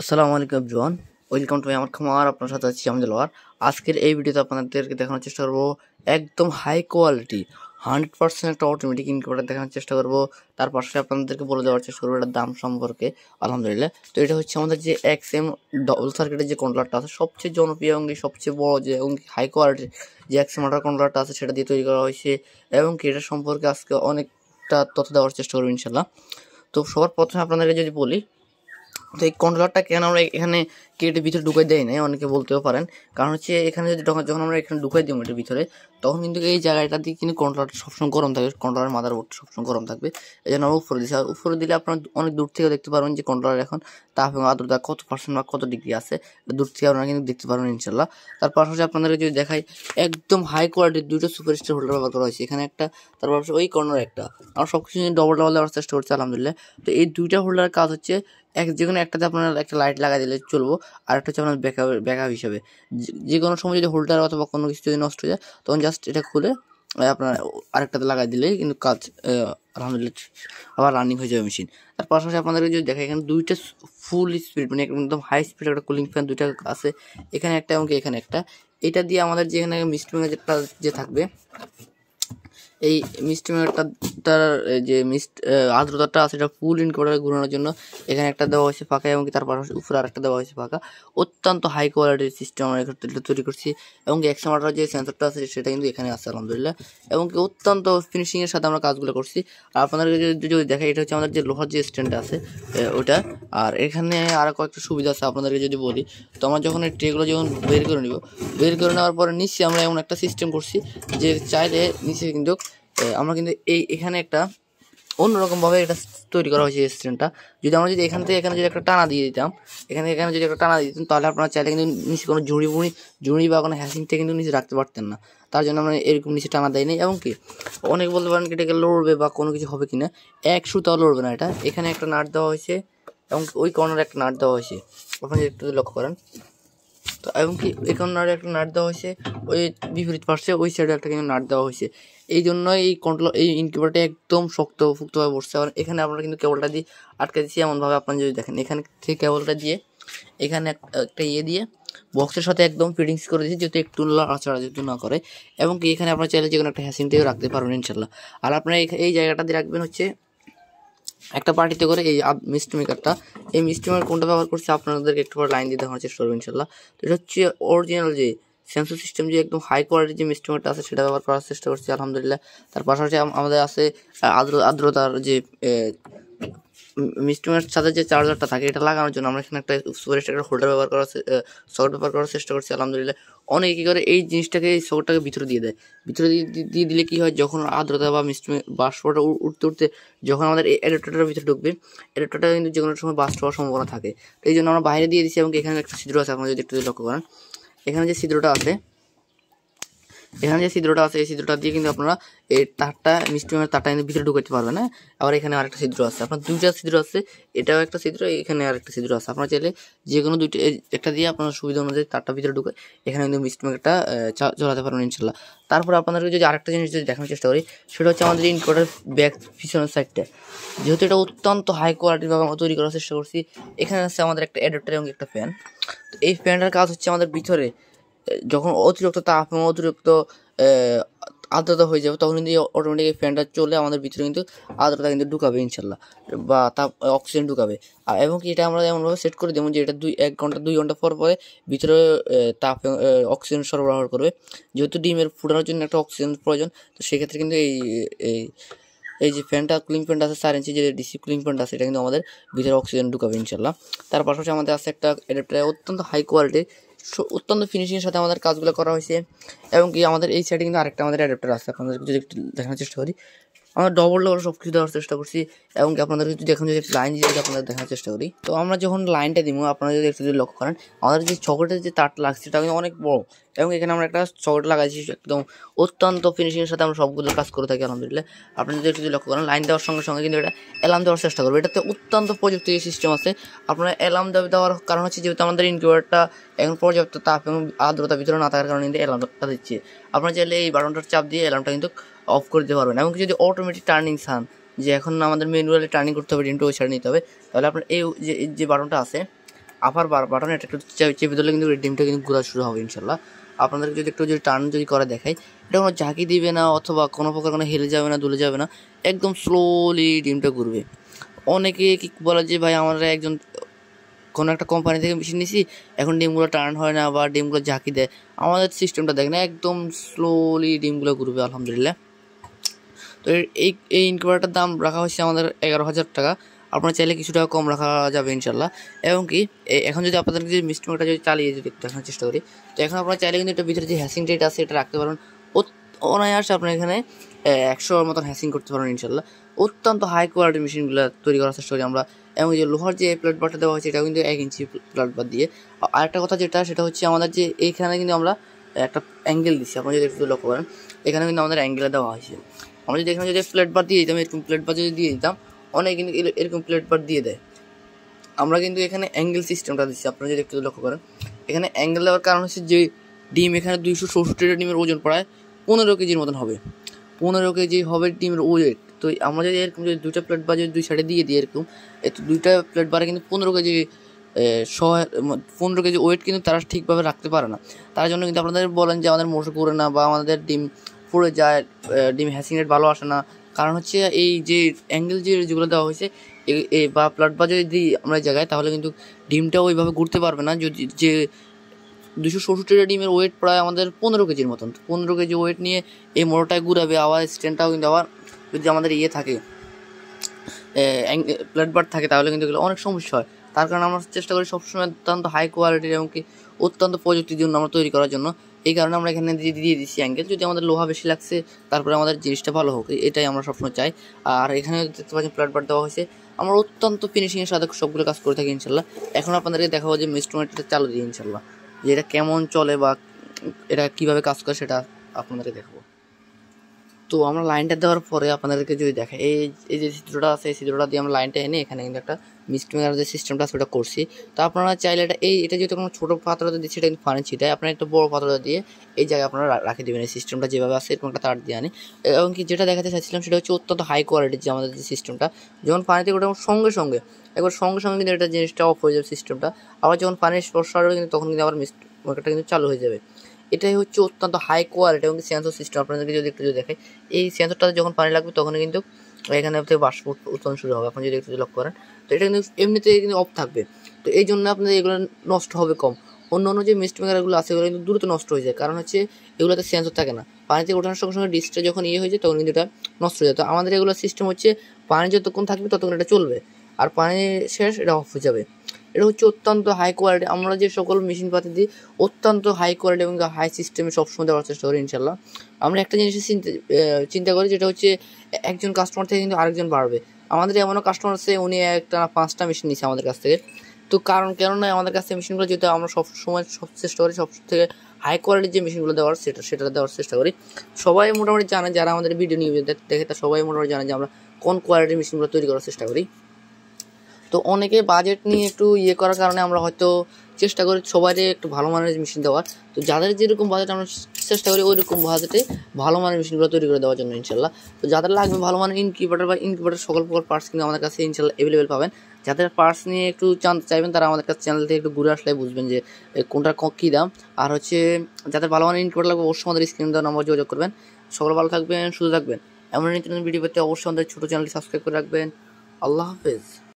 আসসালামু আলাইকুম everyone, welcome to আমার খামার। আপনার সাথে আছি আমি দেলোয়ার। আজকের এই ভিডিওতে আপনাদেরকে দেখানোর চেষ্টা করবো একদম হাই কোয়ালিটি 100% একটা অটোমেটিক ইনকিউবেটর দেখানোর চেষ্টা করবো। তার পাশে আপনাদেরকে বলে দেওয়ার চেষ্টা করবো এটার দাম সম্পর্কে। আলহামদুলিল্লাহ, তো এটা হচ্ছে আমাদের যে XM ডবল সার্কিটের যে কন্ট্রোলারটা আছে, সবচেয়ে জনপ্রিয় এবং সবচেয়ে বড় যে এবং হাই কোয়ালিটির যে XM মোটর কন্ট্রোলারটা আছে সেটা দিয়ে তৈরি করা হয়েছে। এবং কি এটা সম্পর্কে আজকে অনেকটা তথ্য দেওয়ার চেষ্টা করবো ইনশাল্লাহ। তো সবার প্রথমে আপনাদেরকে যদি বলি, তো এই কন্ট্রোলারটা কেন আমরা এখানে কেটে ভিতরে ঢুকাই দেয় নাই অনেকে বলতেও পারেন। কারণ হচ্ছে এখানে যদি যখন আমরা এখানে ঢুকাই দিই এটার ভিতরে, তখন কিন্তু এই জায়গাটা দিয়ে কিন্তু কন্ট্রোলারটা সবসময় গরম থাকবে, কন্ট্রোলার মাদারবোর্ড সবসময় গরম থাকবে। এই জন্য আমরা উপরে দিচ্ছি। আর উপরে দিলে আপনারা অনেক দূর থেকে দেখতে পারবেন যে কন্ট্রোলার এখন তাপ এবং আর্দ্রতা কত পার্সেন্ট বা কত ডিগ্রি আছে, দূর থেকে আপনারা কিন্তু দেখতে পারবেন ইনশাল্লাহ। তার পাশাপাশি আপনাদেরকে যদি দেখাই, একদম হাই কোয়ালিটির দুটো সুপারস্টার হোল্ডার ব্যবহার করা হয়েছে। এখানে একটা, তার পাশে ওই কর্নার একটা। আমরা সব কিছু ডবল দেওয়ার চেষ্টা করছি আলহামদুলিল্লাহ। তো এই দুইটা হোল্ডারের কাজ হচ্ছে যে কোনো একটাতে আপনার একটা লাইট লাগাই দিলে চলবো, আর একটা হচ্ছে আপনার ব্যাকআপ হিসাবে। যে কোনো সময় যদি হোল্ডার অথবা কোনো কিছু যদি নষ্ট হয়ে যায়, তখন জাস্ট এটা খুলে আপনার আরেকটাতে লাগাই দিলেই কিন্তু কাজ আলহামদুলিল্লাহ আবার রানিং হয়ে যাবে মেশিন। তার পাশাপাশি আপনাদেরকে যদি দেখা, এখানে দুইটা ফুল স্পিড মানে একদম হাই স্পিড একটা কুলিং ফ্যান দুইটা আছে, এখানে একটা এবং এখানে একটা। এটা দিয়ে আমাদের যেখানে মিস্ট্রিং যে থাকবে, এই মিস্ট্রিংটার যে আর্দ্রতাটা আছে এটা ফুল ইনকিউবেটরে ঘুরানোর জন্য এখানে একটা দেওয়া হয়েছে ফাঁকা, এবং তার পাশাপাশি উপরে আরেকটা দেওয়া হয়েছে ফাঁকা। অত্যন্ত হাই কোয়ালিটির সিস্টেম আমরা এখানে তৈরি করছি। এবং কি XM মোটরের যে সেন্সরটা আছে সেটা কিন্তু এখানে আছে আলহামদুলিল্লাহ। এবং কি অত্যন্ত ফিনিশিংয়ের সাথে আমরা কাজগুলো করছি। আর আপনাদেরকে যদি দেখা, এটা হচ্ছে আমাদের যে লোহার যে স্ট্যান্ডটা আছে ওটা। আর এখানে আরও কয়েকটা সুবিধা আছে আপনাদেরকে যদি বলি, তো আমরা যখন এই ট্রেগুলো যখন বের করে নেওয়ার পরে নিচে আমরা এমন একটা সিস্টেম করছি যে চাইলে নিচে কিন্তু আমরা কিন্তু এখানে একটা অন্যরকমভাবে এটা তৈরি করা হয়েছে স্ট্যান্ডটা। যদি আমরা যদি এখান থেকে এখানে যদি একটা টানা দিয়ে দিতাম, এখানে যদি একটা টানা দিয়ে দিতাম, তাহলে আপনারা চাইলে কিন্তু নিচে কোনো জুড়ি বা কোনো হ্যাসিংটা কিন্তু নিচে রাখতে পারতেন না। তার জন্য আমরা এরকম নিচে টানা দেয় নাই। এবং কি অনেকে বলতে পারেন এটাকে লড়বে বা কোনো কিছু হবে কিনা, এক সুতাও লড়বে না এটা। এখানে একটা নাট দেওয়া হয়েছে এবং ওই কর্নারে একটা নাট দেওয়া হয়েছে, আপনারা একটু লক্ষ্য করেন। তো এবং কি এখানে একটা নাট দেওয়া হয়েছে, ওই বিপরীত পাশে ওই সাইডে একটা কিন্তু নাট দেওয়া হয়েছে। এই জন্য এই ইনকিউবেটরটা একদম শক্তভাবে বসছে। আর এখানে আপনারা কিন্তু কেবলটা দিয়ে আটকে দিচ্ছি এমনভাবে, আপনারা যদি দেখেন এখানে থেকে কেবলটা দিয়ে এখানে একটা দিয়ে বক্সের সাথে একদম ফিটিংস করে দিয়েছি, যাতে একটু আচড়া যেহেতু না করে। এবং কি এখানে আপনারা চাইলে যে কোনো একটা হ্যাসিং থেকে রাখতে পারবেন ইনশাল্লাহ। আর আপনারা এই জায়গাটা দিয়ে রাখবেন হচ্ছে একটা পার্টিতে করে এই মিষ্টি মেকারটা। এই মিষ্টি মেকার কোনটা ব্যবহার করছি আপনাদেরকে একটু পরে লাইন দিয়ে দেখানোর চেষ্টা করবো ইনশাল্লাহ। তো এটা হচ্ছে অরিজিনাল যে সেন্সর সিস্টেম, যে একদম হাই কোয়ালিটির যে মিষ্টি মেকারটা আছে সেটা ব্যবহার করার চেষ্টা করছি আলহামদুলিল্লাহ। তার পাশাপাশি আমাদের আছে আর্দ্রতার যে মিষ্টি মেকার সাথে যে চার্জারটা থাকে, এটা লাগানোর জন্য আমরা এখানে একটা সুপার স্টার হোল্ডার ব্যবহার করার সকেট ব্যবহার করার চেষ্টা করছি আলহামদুলিল্লাহ। অনেকে কী করে এই জিনিসটাকে, এই সকেটটাকে ভিতরে দিয়ে দেয়। ভিতরে দিয়ে দিলে কী হয়, যখন আর্দ্রতা বা মিষ্টি বাষ্পটা উঠতে যখন আমাদের এই অ্যাডাপ্টারটার ভিতরে ঢুকবে, অ্যাডাপ্টারটা কিন্তু যে কোনো সময় বাস্ট হওয়ার সম্ভাবনা থাকে। তো এই জন্য আমরা বাইরে দিয়ে দিচ্ছি। এবং এখানে একটা ছিদ্র আছে, আপনারা যদি একটু লক্ষ্য করেন, এখানে যে ছিদ্রটা আছে এই ছিদ্রটা দিয়ে কিন্তু আপনারা এই তারটা মিষ্টিমের তারটা কিন্তু ভিতরে ঢুকাতে পারবেন না। আবার এখানে আরেকটা ছিদ্র আছে, আপনার দুইটা ছিদ্র আছে, এটাও একটা ছিদ্র, এখানে আরেকটা ছিদ্র আছে। আপনারা চাইলে যে কোনো দুইটা একটা দিয়ে আপনার সুবিধা অনুযায়ী তারটা ভিতরে ঢুকে এখানে কিন্তু মিষ্টিমেরটা চলাতে পারবেন ইনশাল্লাহ। তারপরে আপনাদেরকে যদি আরেকটা জিনিস যদি দেখানোর চেষ্টা করি, সেটা হচ্ছে আমাদের ইনকিউবেটরের ব্যাক পিছনের সাইডটা। যেহেতু এটা অত্যন্ত হাই কোয়ালিটিভাবে আমরা তৈরি করার চেষ্টা করছি, এখানে আছে আমাদের একটা অ্যাডাপ্টার এবং একটা ফ্যান। তো এই ফ্যানটার কাজ হচ্ছে আমাদের ভিতরে যখন অতিরিক্ত তাপ এবং অতিরিক্ত আর্দ্রতা হয়ে যাবে, তখন কিন্তু অটোমেটিক এই ফ্যানটা চলে আমাদের ভিতরে কিন্তু আর্দ্রতা কিন্তু ঢুকাবে ইনশাল্লাহ, বা তাপ অক্সিজেন ঢুকাবে। আর এবং কি এটা আমরা এমনভাবে সেট করে দেবো যে এটা 2 ঘন্টা পরে ভিতরে তাপ অক্সিজেন সরবরাহ করবে। যেহেতু ডিমের ফুটানোর জন্য একটা অক্সিজেন প্রয়োজন, তো সেক্ষেত্রে কিন্তু এই যে ফ্যানটা, কুলিং ফ্যানটা আছে 4 ইঞ্চি যে ডিসি কুলিং ফ্যানটা আছে, এটা কিন্তু আমাদের ভিতরে অক্সিজেন ঢুকাবে ইনশাল্লাহ। তার পাশাপাশি আমাদের আছে একটা অ্যাডাপ্টার, অত্যন্ত হাই কোয়ালিটির, অত্যন্ত ফিনিশিংয়ের সাথে আমাদের কাজগুলো করা হয়েছে। এবং কি আমাদের এই সাইডে কিন্তু আরেকটা আমাদের অ্যাডাপ্টার আছে, আপনাদের যদি একটু দেখানোর চেষ্টা করি। আমরা ডবল সব কিছু দেওয়ার চেষ্টা করছি। এবং কি আপনাদের যদি এখন যদি লাইন দিয়ে আপনাদের দেখার চেষ্টা করি, তো আমরা যখন লাইনটা দিব, আপনারা যদি একটু যদি লক্ষ্য করেন, আমাদের যে চকেটের যে তারটা লাগছে সেটা কিন্তু অনেক বড়। এবং এখানে আমরা একটা চকেট লাগাইছি, একদম অত্যন্ত ফিনিশিংয়ের সাথে আমরা সবগুলো কাজ করে থাকি আলহামদুলিল্লাহ। আপনারা যদি একটু লক্ষ্য করেন, লাইন দেওয়ার সঙ্গে সঙ্গে কিন্তু এটা অ্যালার্ম দেওয়ার চেষ্টা করবে। এটাতে অত্যন্ত প্রযুক্তি সিস্টেম আছে। আপনারা অ্যালার্ম দেওয়ার কারণ হচ্ছে, যেহেতু আমাদের ইনকিউবেটরটা এখন পর্যাপ্ত তাপ এবং আর্দ্রতা ভিতরে না থাকার কারণে কিন্তু অ্যালার্মটা দিচ্ছে। আপনারা চাইলে এই বাটনটার চাপ দিয়ে অ্যালার্মটা কিন্তু অফ করে দিতে পারবেন। এমনকি যদি অটোমেটিক টার্নিং চান, যে এখন আমাদের ম্যানুয়ালি টার্নিং করতে হবে, ডিমটা ওই সাইডে নিতে হবে, তাহলে আপনার এই যে বাটনটা আছে, আপার বাটন এটা একটু চেপে দিলে কিন্তু ডিমটা কিন্তু ঘোরা শুরু হবে ইনশাল্লাহ। আপনাদেরকে যদি টার্ন করে দেখাই, এটা কোনো ঝাঁকি দিবে না অথবা কোনো প্রকার কোনো হেলে যাবে না, দুলে যাবে না, একদম স্লোলি ডিমটা ঘুরবে। অনেকে কি বলে যে ভাই আমরা একজন কোনো একটা কোম্পানি থেকে মেশিন নিছি, এখন ডিমগুলো টার্ন হয় না বা ডিমগুলো ঝাঁকি দেয়। আমাদের সিস্টেমটা দেখেন একদম স্লোলি ডিমগুলো ঘুরবে আলহামদুলিল্লাহ। তো এই ইনকিউবেটরটার দাম রাখা হয়েছে আমাদের 11,000 টাকা। আপনারা চাইলে কিছু টাকা কম রাখা যাবে ইনশাল্লাহ। এবং কি এখন যদি আপনাদেরকে যদি মিস্টিংটা যদি চালিয়ে যদি দেখানোর চেষ্টা করি, তো এখন আপনারা চাইলে কিন্তু এটার ভিতরে যে হ্যাসিং রেট আছে এটা রাখতে পারেন। অনায়াসে আপনার এখানে 100 মতন হ্যাসিং করতে পারেন ইনশাল্লাহ। অত্যন্ত হাই কোয়ালিটির মেশিনগুলো তৈরি করার চেষ্টা করি আমরা। এবং যে লোহার যে প্লেট বারটা দেওয়া হয়েছে এটা কিন্তু 1 ইঞ্চি প্লেট বার দিয়ে। আরেকটা কথা সেটা হচ্ছে আমাদের যে এইখানে কিন্তু আমরা একটা অ্যাঙ্গেল দিচ্ছি, আপনারা যদি একটু লক্ষ্য করেন, এখানে কিন্তু আমাদের অ্যাঙ্গেলে দেওয়া হয়েছে। আমরা যদি এখানে যদি প্লেট বার দিয়ে দিতাম, এরকম প্লেট বার যদি দিয়ে দিতাম, অনেক কিন্তু এরকম প্লেট বার দিয়ে দেয়। আমরা কিন্তু এখানে অ্যাঙ্গেল সিস্টেমটা দিচ্ছি, আপনারা যদি একটু লক্ষ্য করেন। এখানে অ্যাঙ্গেল দেওয়ার কারণ হচ্ছে যে ডিম এখানে 264 ডিমের ওজন প্রায় 15 কেজির মতন হবে। 15 কেজি হবে ডিমের ওয়েট। তো আমরা যদি এরকম যদি দুইটা প্লেট বার যদি দুই সাইডে দিয়ে দিই এরকম, দুইটা প্লেট বারে কিন্তু 15 কেজি 15 কেজি ওয়েট কিন্তু তারা ঠিকভাবে রাখতে পারে না। তার জন্য কিন্তু আপনাদের বলেন যে আমাদের মোশো করে না বা আমাদের ডিম পড়ে যায়, ডিম হ্যাসিং রেট ভালো আসে না। কারণ হচ্ছে এই যে অ্যাঙ্গেল যেগুলো দেওয়া হয়েছে বা প্লেট বার যদি দিই আমরা জায়গায়, তাহলে কিন্তু ডিমটা ওইভাবে ঘুরতে পারবে না। যদি যে 264 ডিমের ওয়েট প্রায় আমাদের 15 কেজির মতন, 15 কেজি ওয়েট নিয়ে এই মোটরটায় ঘুরাবে। আবার স্ট্যান্ডটাও কিন্তু আবার যদি আমাদের থাকে প্লেট বার থাকে, তাহলে কিন্তু এগুলো অনেক সমস্যা হয়। তার কারণে আমরা চেষ্টা করি সবসময় অত্যন্ত হাই কোয়ালিটির এবং কি অত্যন্ত প্রযুক্তির জন্য আমরা তৈরি করার জন্য। এই কারণে আমরা এখানে দিয়ে দিচ্ছি অ্যাঙ্গেল, যদি আমাদের লোহা বেশি লাগছে তারপরে আমাদের জিনিসটা ভালো হোক, এটাই আমরা সবসময় চাই। আর এখানে দেখতে পাচ্ছেন প্লেট বার দেওয়া হয়েছে। আমরা অত্যন্ত ফিনিশিংয়ের সাথে সবগুলো কাজ করে থাকি ইনশাল্লাহ। এখন আপনাদেরকে দেখাবো যে মিস্ট্রোমেটটা চালু দিই ইনশাল্লাহ, যে এটা কেমন চলে বা এটা কীভাবে কাজ করে সেটা আপনাদেরকে দেখাবো। তো আমরা লাইনটা দেওয়ার পরে আপনাদেরকে যদি দেখে এই যে চিত্রটা আছে, এই চিত্রটা দিয়ে আমরা লাইনটা এনে এখানে কিন্তু একটা মিস্টিংয়ের যে সিস্টেমটা আছে ওটা করছি। তো আপনারা চাইলে এটা যেহেতু কোনো ছোটো পাত্রতে দিচ্ছি, এটা কিন্তু পানি ছিটায়, আপনারা একটা বড়ো পাত্রটা দিয়ে এই জায়গায় আপনারা রাখে দেবেন। এই সিস্টেমটা যেভাবে আছে এরকম একটা তার দিয়ে আনি। এবং কি যেটা দেখাতে চাইছিলাম সেটা হচ্ছে অত্যন্ত হাই কোয়ালিটির যে আমাদের যে সিস্টেমটা, যখন পানিতে ওটা সঙ্গে সঙ্গে কিন্তু এটা জিনিসটা অফ হয়ে যাবে সিস্টেমটা। আবার যখন পানির স্পর্শ আসবে কিন্তু তখন কিন্তু আবার মোটরটা কিন্তু চালু হয়ে যাবে। এটাই হচ্ছে অত্যন্ত হাই কোয়ালিটি এবং সেন্সর সিস্টেম। আপনাদেরকে যদি একটু দেখাই, এই সেন্সরটাতে যখন পানি লাগবে তখন কিন্তু এখানে থেকে বাষ্প উৎপাদন শুরু হবে। আপনি যদি একটু লক্ষ্য করেন, তো এটা কিন্তু এমনিতে কিন্তু অফ থাকবে। তো এই জন্য আপনাদের এগুলো নষ্ট হবে কম। অন্য যে মিস্ট মেকারগুলো আছে এগুলো কিন্তু দ্রুত নষ্ট হয়ে যায়, কারণ হচ্ছে এগুলোতে সেন্সর থাকে না। পানিতে ওঠানোর সঙ্গে সঙ্গে ডিসটা যখন হয়ে যায় তখন কিন্তু এটা নষ্ট হয়ে যায়। তো আমাদের এগুলো সিস্টেম হচ্ছে পানি যতক্ষণ থাকবে ততক্ষণ এটা চলবে, আর পানি শেষ এটা অফ হয়ে যাবে। এটা হচ্ছে অত্যন্ত হাই কোয়ালিটি। আমরা যে সকল মেশিনপাতি দিই অত্যন্ত হাই কোয়ালিটি এবং হাই সিস্টেমে সবসময় দেওয়ার চেষ্টা করি ইনশাল্লাহ। আমরা একটা জিনিস চিন্তা করি, যেটা হচ্ছে একজন কাস্টমার থেকে কিন্তু আরেকজন বাড়বে। আমাদের এমনও কাস্টমার আছে উনি একটা 5টা মেশিন নিচ্ছে আমাদের কাছ থেকে। তো কেননা আমাদের কাছ থেকে মেশিনগুলো যেহেতু আমরা সবসময় চেষ্টা করি সব থেকে হাই কোয়ালিটির যে মেশিনগুলো দেওয়ার সেটা দেওয়ার চেষ্টা করি। সবাই মোটামুটি জানে, যারা আমাদের ভিডিও নিয়ে দেখে তা সবাই মোটামুটি জানে যে আমরা কোন কোয়ালিটির মেশিনগুলো তৈরি করার চেষ্টা করি। তো অনেকে বাজেট নিয়ে একটু করার কারণে আমরা হয়তো চেষ্টা করি সবাইকে একটু ভালো মানের মেশিন দেওয়ার। তো যাদের যেরকম বাজেট আমরা চেষ্টা করি ওই রকম বাজেটে ভালো মানের মেশিনগুলো তৈরি করে দেওয়ার জন্য ইনশাল্লাহ। তো যাদের লাগবে ভালো মানের ইনকিউবেটর সকল প্রকার পার্টস কিন্তু আমাদের কাছে ইনশাল্লাহ অ্যাভেলেবেল পাবেন। যাদের পার্টস নিয়ে একটু জানতে চাইবেন তারা আমাদের কাছে চ্যানেল থেকে একটু ঘুরে আসলে বুঝবেন যে কোনটার কী দাম। আর হচ্ছে যাদের ভালো মানের ইনকিউবেটর লাগবে অবশ্যই আমাদের স্ক্রিন দেওয়া নম্বর যোগাযোগ করবেন। সকলে ভালো থাকবেন, সুস্থ থাকবেন। এমন নিত্য নতুন ভিডিও পেতে অবশ্যই আমাদের ছোটো চ্যানেলটি সাবস্ক্রাইব করে রাখবেন। আল্লাহ হাফেজ।